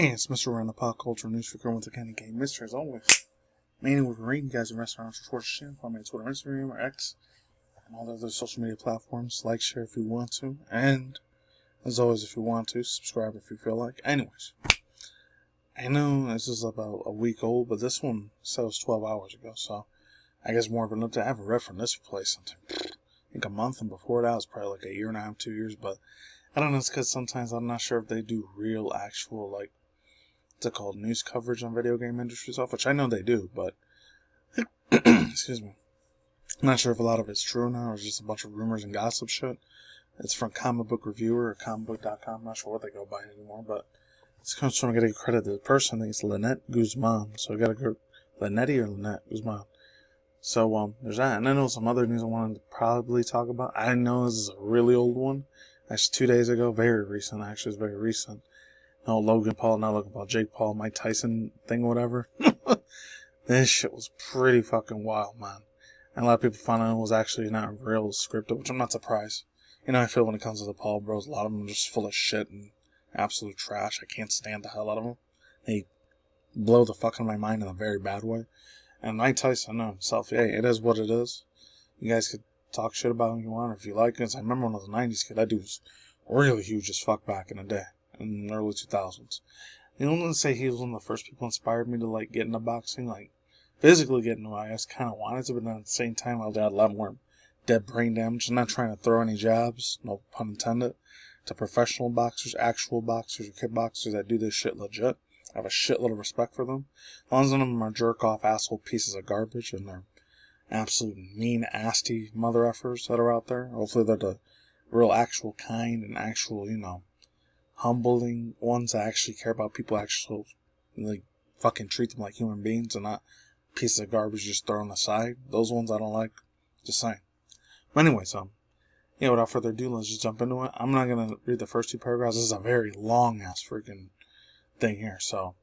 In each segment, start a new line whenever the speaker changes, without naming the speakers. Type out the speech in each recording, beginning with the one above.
Hey, it's Mr. Around the Pop Culture News for with the Candy Game. Mr. As always, mainly Wolverine, you guys in restaurants for sports channel, follow me on Twitter, Instagram, or X, and all the other social media platforms. Like, share if you want to, and as always, if you want to, subscribe if you feel like. Anyways, I know this is about a week old, but this one said it was 12 hours ago, so I guess more of an update. I haven't read from this place until I think a month, and before that was probably like a year and a half, 2 years, but I don't know, it's because sometimes I'm not sure if they do real, actual, like, what's it called, news coverage on video game industry stuff, which I know they do, but excuse me, I'm not sure if a lot of it's true now or it's just a bunch of rumors and gossip shit. It's from Comic Book Reviewer or comicbook.com. I'm not sure what they go by anymore, but it's comes from getting credit to the person. I think it's Lynette Guzman. So I got to go Lynette or Lynette Guzman. So there's that, and I know some other news I wanted to probably talk about. I know this is a really old one. Actually, 2 days ago, very recent. Actually, it's very recent. No, Logan Paul, not Logan Paul, Jake Paul, Mike Tyson thing, whatever. This shit was pretty fucking wild, man. And a lot of people found out it was actually not real scripted, which I'm not surprised. You know, I feel when it comes to the Paul bros, a lot of them are just full of shit and absolute trash. I can't stand the hell out of them. They blow the fuck out of my mind in a very bad way. And Mike Tyson, no, himself, hey, it is what it is. You guys could talk shit about him if you want, or if you like it. I remember when I was a 90s kid, that dude was really huge as fuck back in the day, in the early 2000s. You know, I wouldn't say he was one of the first people who inspired me to, like, get into boxing, like, physically get into it. I just kind of wanted to, but then at the same time, I had a lot more dead brain damage. I'm not trying to throw any jabs, no pun intended, to professional boxers, actual boxers, or kickboxers that do this shit legit. I have a shitload of respect for them. As long as none of them are jerk-off asshole pieces of garbage and they're absolute mean, nasty mother effers that are out there. Hopefully they're the real actual kind and actual, you know, humbling ones that actually care about people, actually like fucking treat them like human beings and not pieces of garbage just thrown aside. Those ones I don't like. Just saying. But anyways, yeah, without further ado, let's just jump into it. I'm not gonna read the first two paragraphs. This is a very long ass freaking thing here, so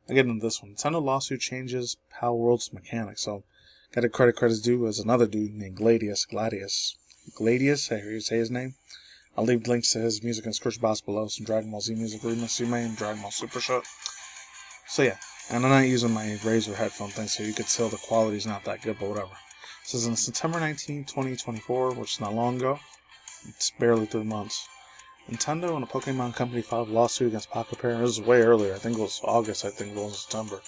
I get into this one. Nintendo lawsuit changes Palworld's mechanics. So got to credit's due as another dude named Gladius, I hear you say his name. I'll leave links to his music and Scratch Box below, some Dragon Ball Z music remix you made, and Dragon Ball Super Shot. So yeah, and I'm not using my Razer headphone thing, so you could tell the quality's not that good, but whatever. This is on September 19, 2024, which is not long ago. It's barely 3 months. Nintendo and the Pokemon Company filed a lawsuit against pocketpair. This was way earlier. I think it was August. I think it was September.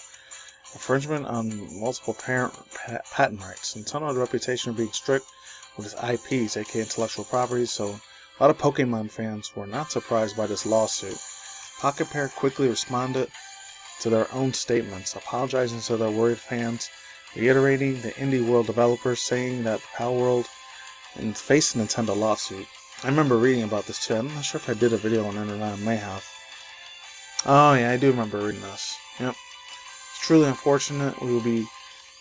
Infringement on multiple patent rights. Nintendo had a reputation of being strict with its IPs, aka intellectual properties, so a lot of Pokemon fans were not surprised by this lawsuit. pocketpair quickly responded to their own statements, apologizing to their worried fans, reiterating the indie world developers, saying that Palworld and faced a Nintendo lawsuit. I remember reading about this too. I'm not sure if I did a video on the internet. I may have. Oh yeah, I do remember reading this. Yep. It's truly unfortunate we will be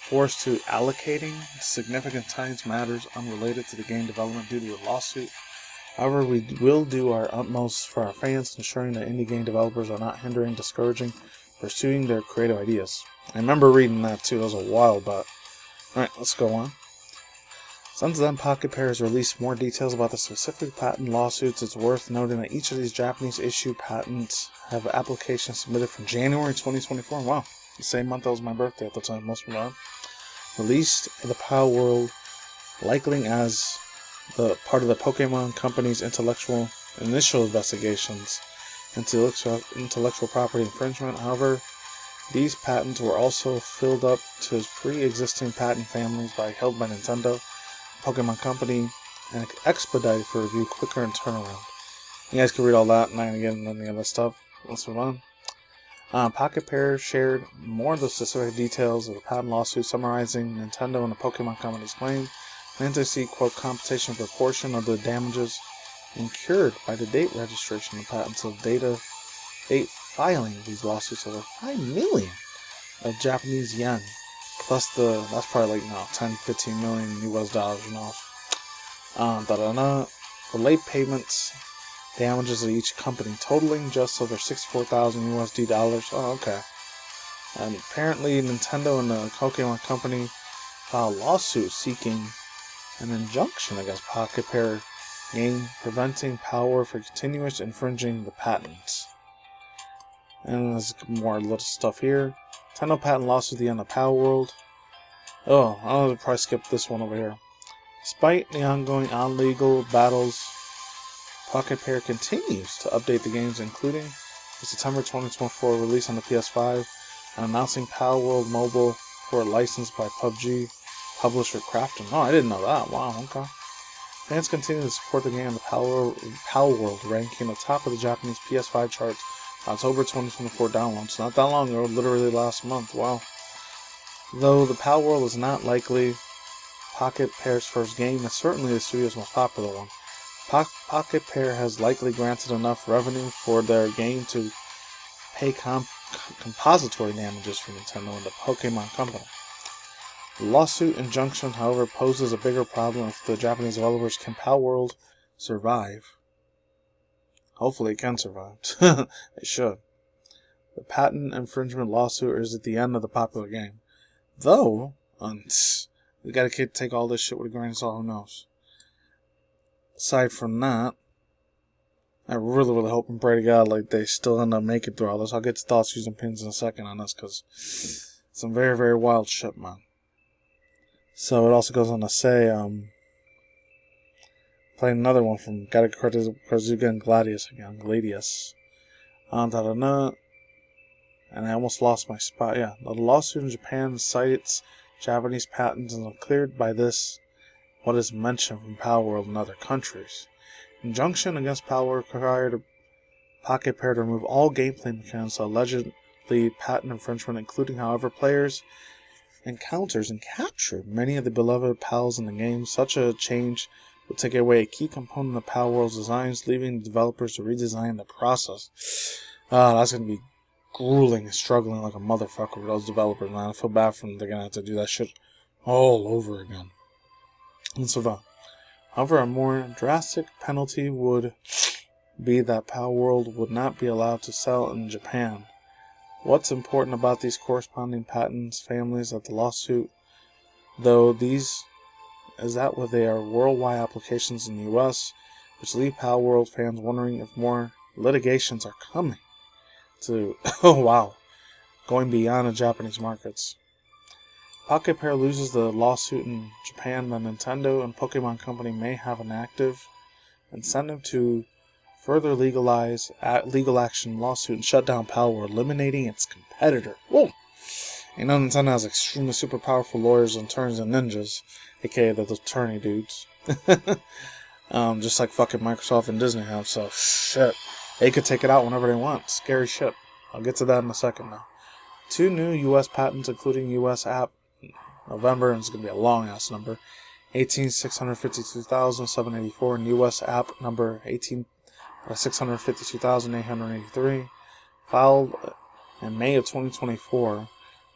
forced to allocating significant time to matters unrelated to the game development due to the lawsuit. However, we will do our utmost for our fans, ensuring that indie game developers are not hindering, discouraging, pursuing their creative ideas. I remember reading that too. That was a while back. Alright, let's go on. Since then, pocketpair has released more details about the specific patent lawsuits. It's worth noting that each of these Japanese issue patents have applications submitted from January 2024. Wow, the same month that was my birthday at the time, most of them. Released in the Palworld, likely as the part of the Pokemon Company's initial investigations into intellectual property infringement. However, these patents were also filled up to his pre-existing patent families held by Nintendo, Pokemon Company, and expedited for review quicker and turnaround. You guys can read all that, and I'm not getting into any of that stuff. Let's move on. pocketpair shared more of the specific details of the patent lawsuit, summarizing Nintendo and the Pokemon Company's claim. Then to seek, quote, compensation for a portion of the damages incurred by the date registration of patents of date filing these lawsuits over 5 million of Japanese yen. Plus that's probably like, 10, 15 million US dollars, For late payments, damages of each company totaling just over 64,000 USD dollars. Oh, okay. And apparently Nintendo and the Pokemon Company filed a lawsuit seeking an injunction against pocketpair game preventing Power for continuous infringing the patents. And there's more little stuff here. Nintendo patent lawsuit at the end of Palworld. Oh, I'll probably skip this one over here. Despite the ongoing illegal battles, Pocketpair continues to update the games, including the September 2024 release on the PS5 and announcing Palworld Mobile for a license by PUBG publisher Crafton. Oh, I didn't know that. Wow, okay. Fans continue to support the game on the Palworld ranking atop of the Japanese PS5 charts on October 2024 downloads. Not that long ago, literally last month. Wow. Though the Palworld is not likely Pocketpair's first game, it's certainly the studio's most popular one. Pocketpair has likely granted enough revenue for their game to pay compository damages for Nintendo and the Pokemon Company. The lawsuit injunction, however, poses a bigger problem if the Japanese developers. Can Palworld survive? Hopefully it can survive. It should. The patent infringement lawsuit is at the end of the popular game. Though, we gotta take all this shit with a grain of salt, who knows. Aside from that, I really hope and pray to God like they still end up making through all this. I'll get to thoughts, views, and opinions in a second on this, because some very wild shit, man. So it also goes on to say, playing another one from Kazuga and Gladius again, Gladius. And I almost lost my spot. Yeah, the lawsuit in Japan cites Japanese patents and is cleared by this what is mentioned from Palworld in other countries. Injunction against Palworld required Pocketpair to remove all gameplay mechanics allegedly patent infringement, including however players encounters and capture many of the beloved pals in the game. Such a change would take away a key component of Palworld's designs, leaving the developers to redesign the process. That's going to be grueling and struggling like a motherfucker with those developers, man. I feel bad for them. They're going to have to do that shit all over again. And so, however, a more drastic penalty would be that Palworld would not be allowed to sell in Japan. What's important about these corresponding patents families of the lawsuit, though, is that they are worldwide applications in the US, which leave Palworld fans wondering if more litigations are coming to, going beyond the Japanese markets. Pocketpair loses the lawsuit in Japan, then Nintendo and Pokemon Company may have an active incentive to further legal action lawsuit and shut down Palworld, eliminating its competitor. Whoa! You know, Nintendo has extremely super powerful lawyers and attorneys and ninjas, aka the attorney dudes. Just like fucking Microsoft and Disney have, so shit. They could take it out whenever they want. Scary shit. I'll get to that in a second now. 2 new US patents, including US app November, and it's going to be a long ass number, 18,652,784, and US app number 652,883, filed in May of 2024.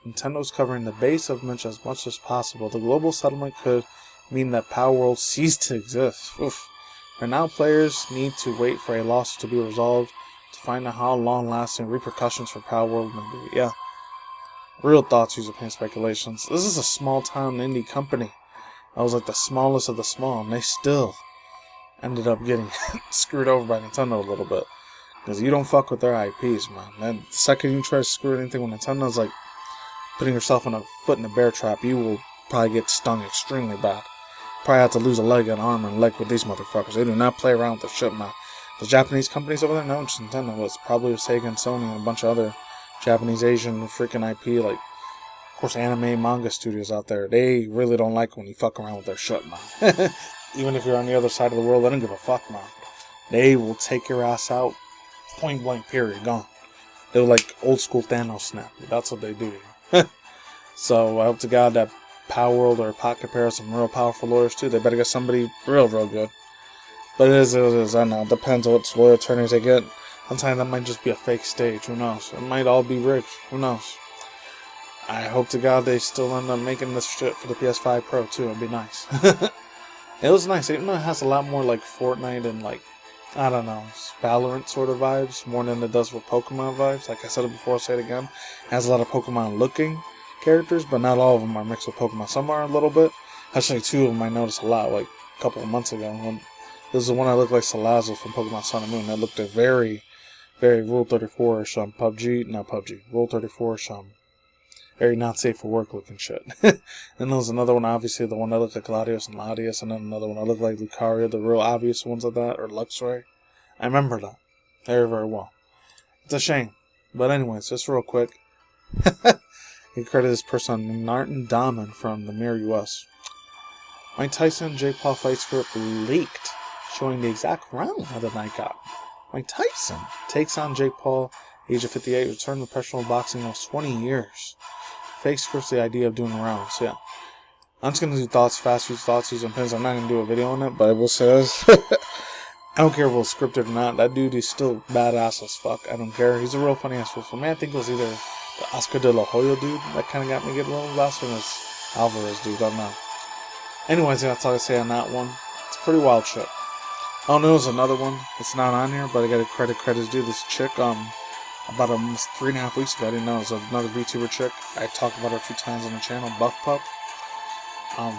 Nintendo's covering the base of Mitch as much as possible. The global settlement could mean that Palworld ceased to exist. Oof. For now, players need to wait for a lawsuit to be resolved to find out how long-lasting repercussions for Palworld may be. Yeah. Real thoughts, user opinion, speculations. This is a small-town indie company. I was like the smallest of the small, and they still ended up getting screwed over by Nintendo a little bit. Because you don't fuck with their IPs, man. And the second you try to screw anything with Nintendo, it's like putting yourself in a foot in a bear trap. You will probably get stung extremely bad. Probably have to lose a leg, an arm, and a leg with these motherfuckers. They do not play around with their shit, man. The Japanese companies over there, no, just Nintendo. It's probably Sega and Sony and a bunch of other Japanese, Asian, freaking IP, like, of course, anime, manga studios out there. They really don't like when you fuck around with their shit, man. Even if you're on the other side of the world, they don't give a fuck, man. They will take your ass out, point blank, period, gone. They're like old school Thanos snap. That's what they do. So I hope to God that Palworld or Pocketpair has some real powerful lawyers too. They better get somebody real good. But it is. I know. It depends on what lawyer attorneys they get. Sometimes that might just be a fake stage. Who knows? It might all be rigged. Who knows? I hope to God they still end up making this shit for the PS5 Pro too. It'd be nice. It was nice. Even though it has a lot more like Fortnite and like, I don't know, Valorant sort of vibes more than it does with Pokemon vibes. Like I said it before, I'll say it again. It has a lot of Pokemon looking characters, but not all of them are mixed with Pokemon. Some are a little bit. Actually, 2 of them I noticed a lot, like a couple of months ago. This is the one that looked like Salazzle from Pokemon Sun and Moon. That looked very very Rule 34-ish PUBG, not PUBG, Rule 34-ish very not safe for work looking shit. And there was another one, obviously, the one that looked like Gladius and Latius, and then another one that looked like Lucaria, the real obvious ones of that, or Luxray. I remember that very, very well. It's a shame. But anyways, just real quick. He credited this person, Narton Daman from the Mirror US. Mike Tyson Jake Paul fight script leaked, showing the exact round how the night got. Mike Tyson takes on Jake Paul, age of 58, returned to professional boxing in almost 20 years. Fake scripts the idea of doing rounds, yeah. I'm just gonna do thoughts, fast food thoughts, use and pins. I'm not gonna do a video on it, but I will say this. I don't care if it was scripted or not. That dude is still badass as fuck. I don't care. He's a real funny ass fool. For me, I think it was either the Oscar de la Hoya dude that kind of got me getting a little last one is Alvarez dude. I don't know. Anyways, that's all I say on that one. It's a pretty wild shit. Oh, no, there's another one. It's not on here, but I gotta credit due. This chick, about almost 3.5 weeks ago, I didn't know it was another VTuber chick. I talked about her a few times on the channel, Buff Pup.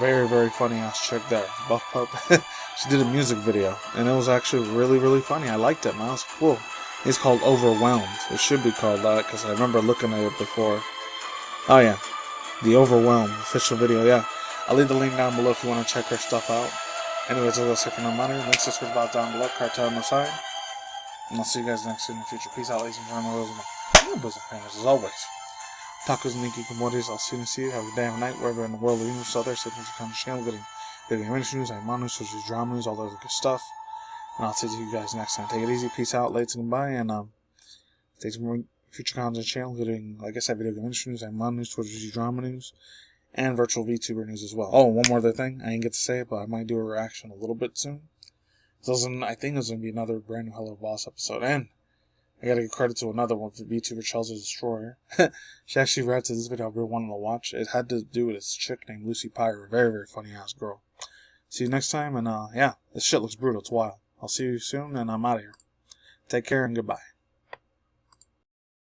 Very, very funny ass chick there, Buff Pup. She did a music video, and it was actually really, really funny. I liked it, man. It was cool. It's called Overwhelmed. It should be called that, because I remember looking at it before. Oh, yeah. The Overwhelmed official video, yeah. I'll leave the link down below if you want to check her stuff out. Anyways, that's it for now, money. Links to subscribe about down below. Cartel on the side. And I'll see you guys next in the future. Peace out, ladies and gentlemen. Those are my bosom fans, as always. Tacos and Nikki commodities. I'll see you. Have a day and night wherever in the world the universe out there. Signature kind of channel. Getting video news, I'm news, such as drama news, all that other good stuff. And I'll see you guys next time. Take it easy. Peace out. Late and goodbye. And stay tuned for future content channel. Getting, like I said, video game industry news, I'm news, Twitch drama news, and virtual VTuber news as well. Oh, one more other thing. I didn't get to say it, but I might do a reaction a little bit soon. I think there's going to be another brand new Hello Boss episode. And I gotta give credit to another one for VTuber Chelsea Destroyer. She actually reacted to this video I've been wanting to watch. It had to do with this chick named Lucy Pyre. Very, very funny ass girl. See you next time, and yeah, this shit looks brutal. It's wild. I'll see you soon, and I'm out of here. Take care and goodbye.